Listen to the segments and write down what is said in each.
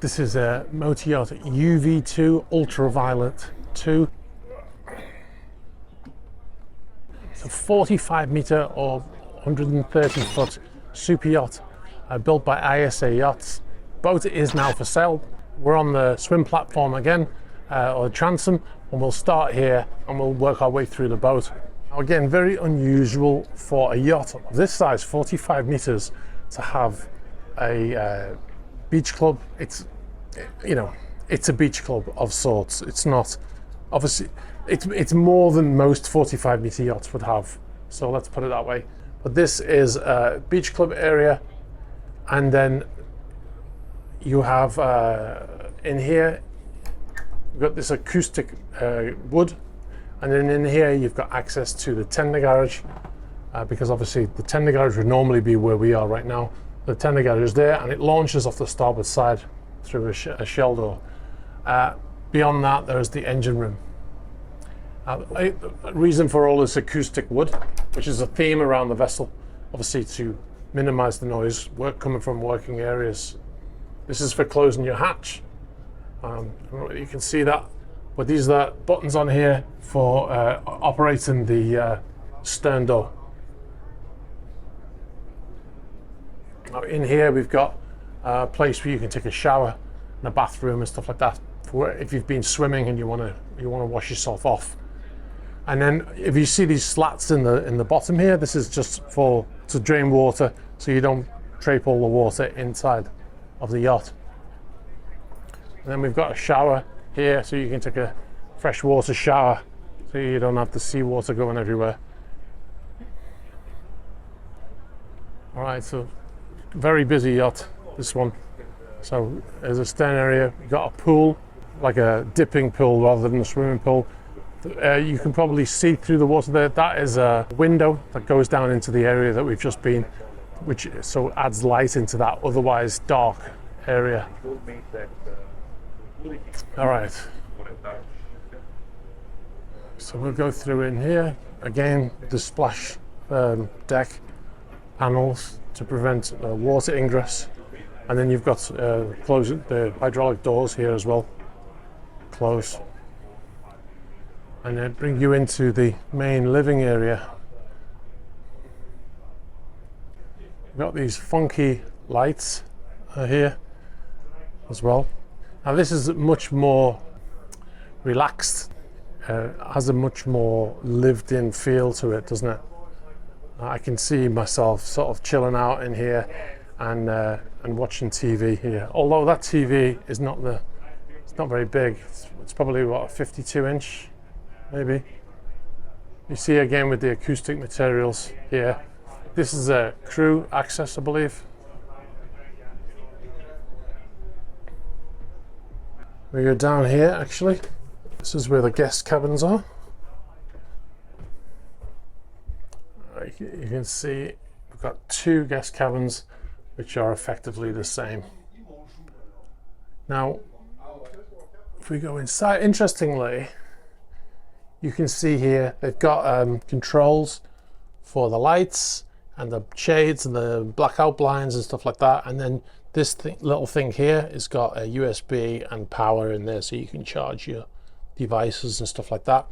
This is a motor yacht UV2 Ultraviolet 2. It's a 45 meter or 130 foot super yacht built by ISA Yachts. Boat is now for sale. We're on the swim platform again, or the transom, and we'll start here and we'll work our way through the boat. Now again, very unusual for a yacht of this size, 45 meters, to have a beach club. It's, you know, it's a beach club of sorts. It's not, obviously, it's more than most 45 meter yachts would have. So let's put it that way. But this is a beach club area, and then you have in here, you've got this acoustic wood, and then in here you've got access to the tender garage, because obviously the tender garage would normally be where we are right now. The tender garage is there, and it launches off the starboard side through a shell door. Beyond that, there's the engine room. A reason for all this acoustic wood, which is a theme around the vessel, obviously to minimize the noise coming from working areas. This is for closing your hatch. You can see that, but these are the buttons on here for operating the stern door. Now in here we've got a place where you can take a shower and a bathroom and stuff like that, for if you've been swimming and you want to wash yourself off. And then if you see these slats in the bottom here, this is just to drain water, so you don't drape all the water inside of the yacht. And then we've got a shower here, so you can take a freshwater shower, so you don't have the seawater going everywhere. All right, so very busy yacht, this one. So there's a stern area. You've got a pool, like a dipping pool rather than a swimming pool. You can probably see through the water there. That is a window that goes down into the area that we've just been, which so adds light into that otherwise dark area. All right. So we'll go through in here. Again, the splash deck panels to prevent water ingress. And then you've got the hydraulic doors here as well. Close. And then bring you into the main living area. We've got these funky lights here as well. Now this is much more relaxed, has a much more lived-in feel to it, doesn't it? I can see myself sort of chilling out in here and watching TV here. Although that TV is it's not very big. It's probably what, a 52-inch. Maybe. You see again with the acoustic materials here. This is a crew access, I believe. We go down here actually. This is where the guest cabins are. You can see we've got two guest cabins which are effectively the same. Now, if we go inside, interestingly, you can see here they've got controls for the lights and the shades and the blackout blinds and stuff like that. And then this little thing here has got a USB and power in there, so you can charge your devices and stuff like that.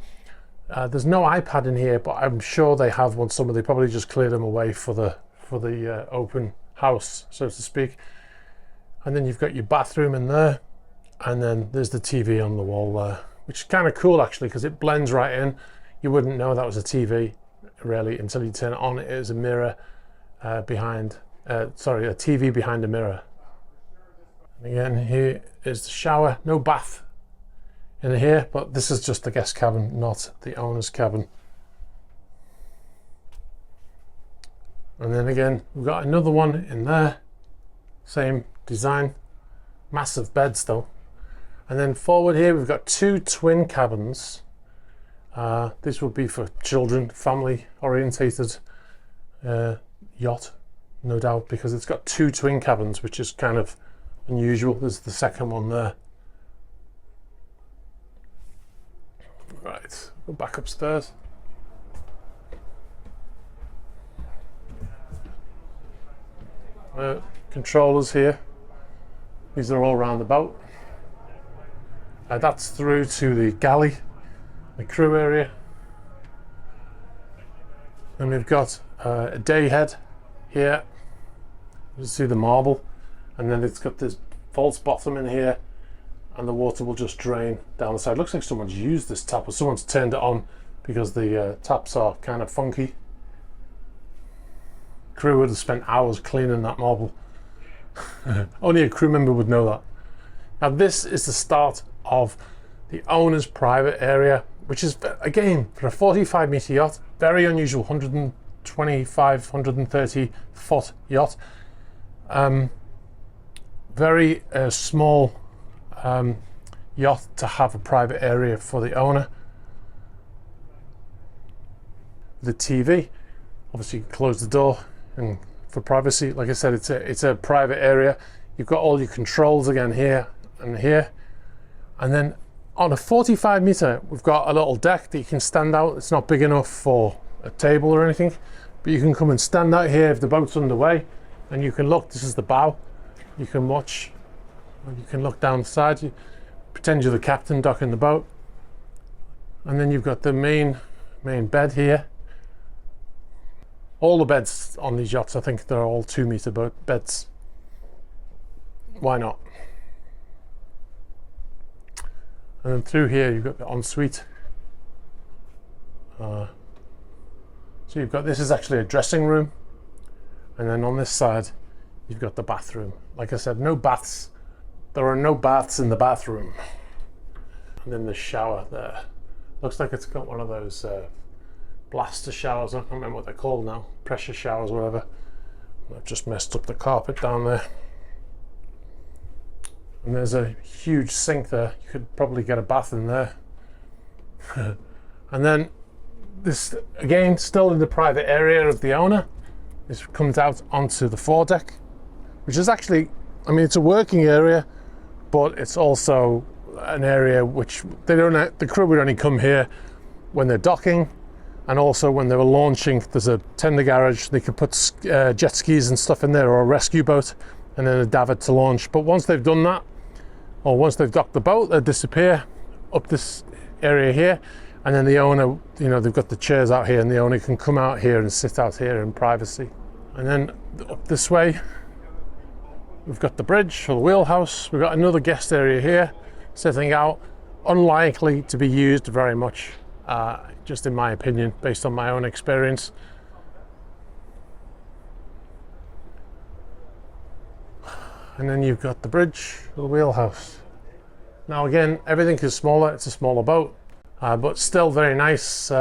There's no iPad in here, but I'm sure they have one somewhere. They probably just cleared them away for the open house, so to speak. And then you've got your bathroom in there, and then there's the TV on the wall there, which is kind of cool actually, because it blends right in. You wouldn't know that was a TV really until you turn it on. It is a mirror a TV behind a mirror. And again, here is the shower. No bath in here, but this is just the guest cabin, not the owner's cabin. And then again, we've got another one in there, same design, massive beds though. And then forward here, we've got two twin cabins. This would be for children, family orientated yacht, no doubt, because it's got two twin cabins, which is kind of unusual. There's the second one there. Right, go back upstairs. Controllers here. These are all around the boat. That's through to the galley, the crew area. And we've got a day head here. You see the marble, and then it's got this false bottom in here, and the water will just drain down the side. Looks like someone's used this tap, or someone's turned it on, because the taps are kind of funky. Crew would have spent hours cleaning that marble. Only a crew member would know that. Now this is the start of the owner's private area, which is, again, for a 45 meter yacht, very unusual. 125, 130 foot yacht. Very small yacht to have a private area for the owner. The TV, obviously you can close the door and for privacy. Like I said, it's a private area. You've got all your controls again here and here. And then on a 45 meter, we've got a little deck that you can stand out. It's not big enough for a table or anything, but you can come and stand out here if the boat's underway, and you can look. This is the bow. You can watch, you can look down the side. You pretend you're the captain docking the boat. And then you've got the main bed here. All the beds on these yachts, I think they're all 2 meter beds. Why not? And then through here you've got the ensuite. So you've got, this is actually a dressing room, and then on this side you've got the bathroom. Like I said, no baths. There are no baths in the bathroom. And then the shower there. Looks like it's got one of those blaster showers. I can't remember what they're called now. Pressure showers, whatever. I've just messed up the carpet down there. And there's a huge sink there. You could probably get a bath in there. And then this, again, still in the private area of the owner. This comes out onto the foredeck, which is actually, I mean, it's a working area, but it's also an area which the crew would only come here when they're docking, and also when they were launching. There's a tender garage. They could put jet skis and stuff in there, or a rescue boat, and then a davit to launch. But once they've done that, or once they've docked the boat, they disappear up this area here, and then the owner, you know, they've got the chairs out here, and the owner can come out here and sit out here in privacy. And then up this way, we've got the bridge or the wheelhouse. We've got another guest area here, sitting out, unlikely to be used very much, just in my opinion, based on my own experience. And then you've got the bridge, the wheelhouse. Now again, everything is smaller. It's a smaller boat, but still very nice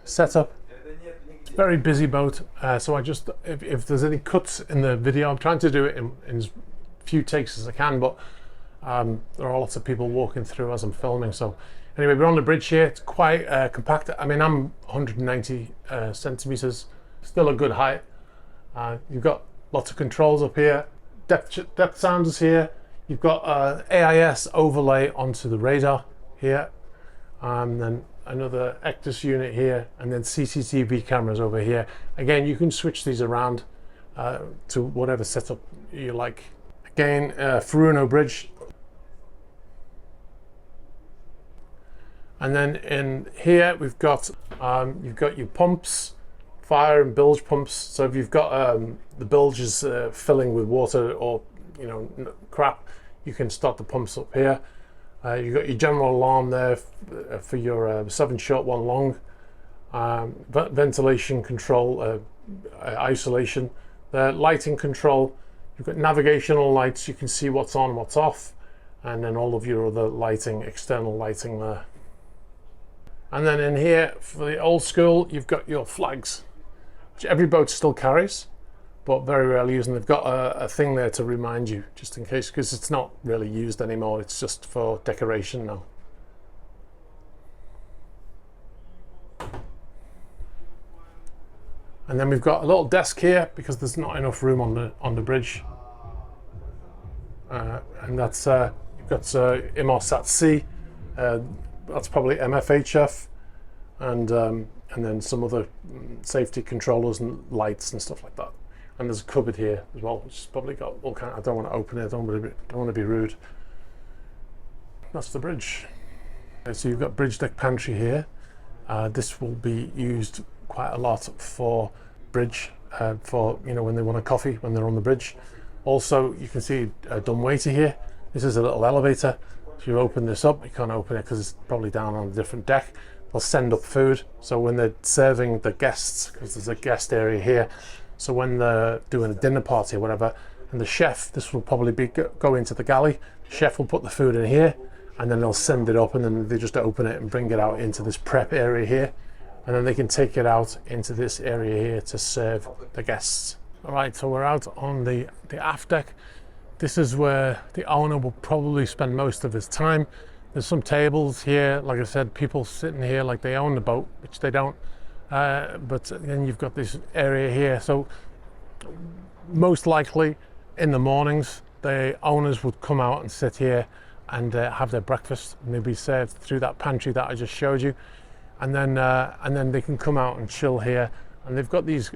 setup. It's a very busy boat. So I just, if there's any cuts in the video, I'm trying to do it in as few takes as I can, but there are lots of people walking through as I'm filming. So anyway, we're on the bridge here. It's quite compact. I mean, I'm 190 centimeters, still a good height. You've got lots of controls up here. Depth sounders here. You've got AIS overlay onto the radar here, and then another ECDIS unit here, and then CCTV cameras over here. Again, you can switch these around to whatever setup you like. Again, Furuno bridge. And then in here we've got you've got your pumps, fire and bilge pumps. So if you've got the bilge is filling with water or, you know, crap, you can start the pumps up here. You've got your general alarm there for your 7 short, 1 long. Ventilation control, isolation. The lighting control. You've got navigational lights. You can see what's on, what's off, and then all of your other lighting, external lighting there. And then in here, for the old school, you've got your flags, which every boat still carries, but very rarely used. And they've got a thing there to remind you, just in case, because it's not really used anymore. It's just for decoration now. And then we've got a little desk here because there's not enough room on the bridge. And that's you've got Inmarsat C. That's probably MFHF, and then some other safety controllers and lights and stuff like that. And there's a cupboard here as well, which has probably got all kind of, I don't want to open it, I don't want to be rude. That's the bridge. Okay, so you've got bridge deck pantry here. This will be used quite a lot for bridge, for, you know, when they want a coffee when they're on the bridge. Also, you can see a dumbwaiter here. This is a little elevator. So you open this up, you can't open it because it's probably down on a different deck. They'll send up food. So when they're serving the guests, because there's a guest area here, so when they're doing a dinner party or whatever, and the chef, this will probably be go into the galley. The chef will put the food in here, and then they'll send it up, and then they just open it and bring it out into this prep area here, and then they can take it out into this area here to serve the guests. All right, so we're out on the aft deck. This is where the owner will probably spend most of his time. There's some tables here, like I said, people sitting here like they own the boat, which they don't. But then you've got this area here. So most likely in the mornings, the owners would come out and sit here and have their breakfast, and they'll be served through that pantry that I just showed you. And then they can come out and chill here. And they've got these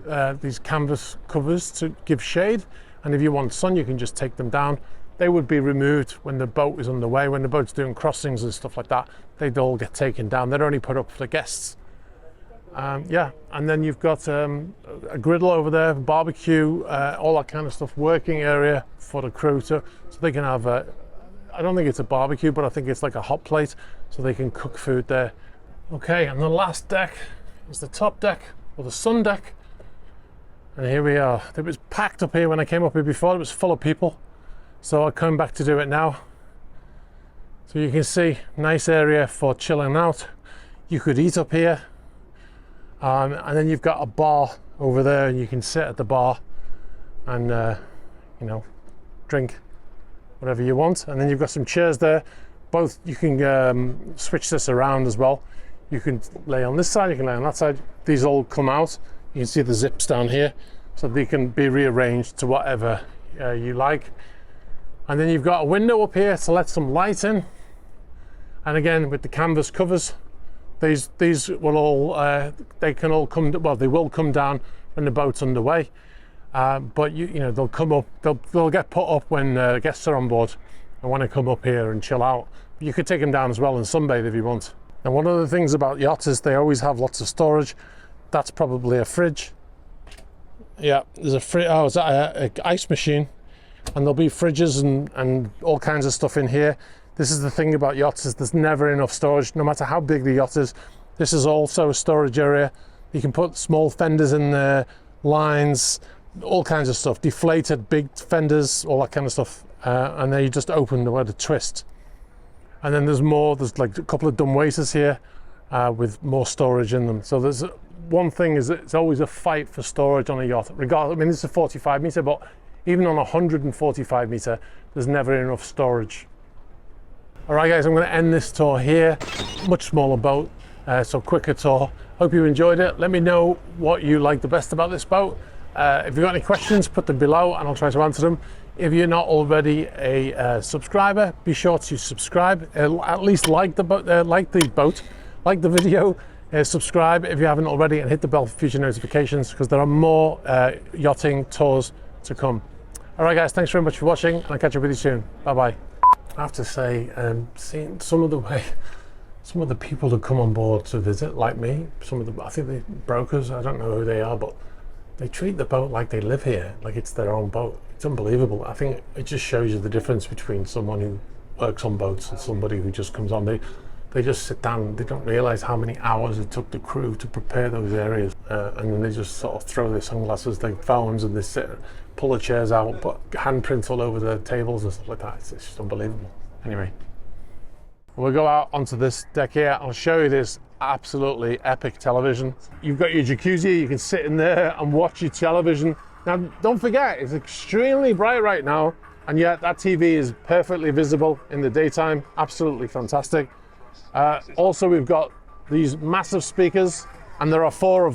canvas covers to give shade. And if you want sun, you can just take them down. They would be removed when the boat is underway. When the boat's doing crossings and stuff like that, they'd all get taken down. They're only put up for the guests. Yeah, and then you've got a griddle over there, barbecue, all that kind of stuff, working area for the crew, so they can have I don't think it's a barbecue, but I think it's like a hot plate, so they can cook food there. Okay, and the last deck is the top deck, or the sun deck. And here we are. It was packed up here when I came up here before. It was full of people. So I come back to do it now. So you can see, nice area for chilling out. You could eat up here. And then you've got a bar over there, and you can sit at the bar and, you know, drink whatever you want. And then you've got some chairs there. Both, you can switch this around as well. You can lay on this side, you can lay on that side. These all come out. You can see the zips down here, so they can be rearranged to whatever you like. And then you've got a window up here to let some light in. And again, with the canvas covers, these will all, they can all come, well, they will come down when the boat's underway. But you know, they'll come up, they'll get put up when guests are on board and want to come up here and chill out. You could take them down as well and sunbathe if you want. And one of the things about yachts is they always have lots of storage. That's probably a fridge. Yeah, there's a fridge. Oh, is that an ice machine? And there'll be fridges and all kinds of stuff in here. This is the thing about yachts, is there's never enough storage, no matter how big the yacht is. This is also a storage area. You can put small fenders in there, lines, all kinds of stuff, deflated big fenders, all that kind of stuff. And then you just open the twist. And then there's like a couple of dumb waiters here with more storage in them. So there's one thing is that it's always a fight for storage on a yacht. Regardless, I mean, this is a 45 meter, but even on a 145 meter, there's never enough storage. All right, guys, I'm going to end this tour here. Much smaller boat, so quicker tour. Hope you enjoyed it. Let me know what you like the best about this boat. If you've got any questions, put them below and I'll try to answer them. If you're not already a subscriber, be sure to subscribe. At least like the video. Subscribe if you haven't already, and hit the bell for future notifications, because there are more yachting tours to come. All right, guys, thanks very much for watching, and I'll catch up with you soon. Bye bye. I have to say, seeing some of the people that come on board to visit, like me, I think the brokers, I don't know who they are, but they treat the boat like they live here, like it's their own boat. It's unbelievable. I think it just shows you the difference between someone who works on boats and somebody who just comes on. They just sit down. They don't realize how many hours it took the crew to prepare those areas, and then they just sort of throw their sunglasses, their phones, and they sit, pull the chairs out, put handprints all over the tables and stuff like that. It's just unbelievable. Anyway, we'll go out onto this deck here. I'll show you this absolutely epic television. You've got your jacuzzi. You can sit in there and watch your television. Now, don't forget, it's extremely bright right now, and yet that TV is perfectly visible in the daytime. Absolutely fantastic. Also, we've got these massive speakers, and there are 4 of them.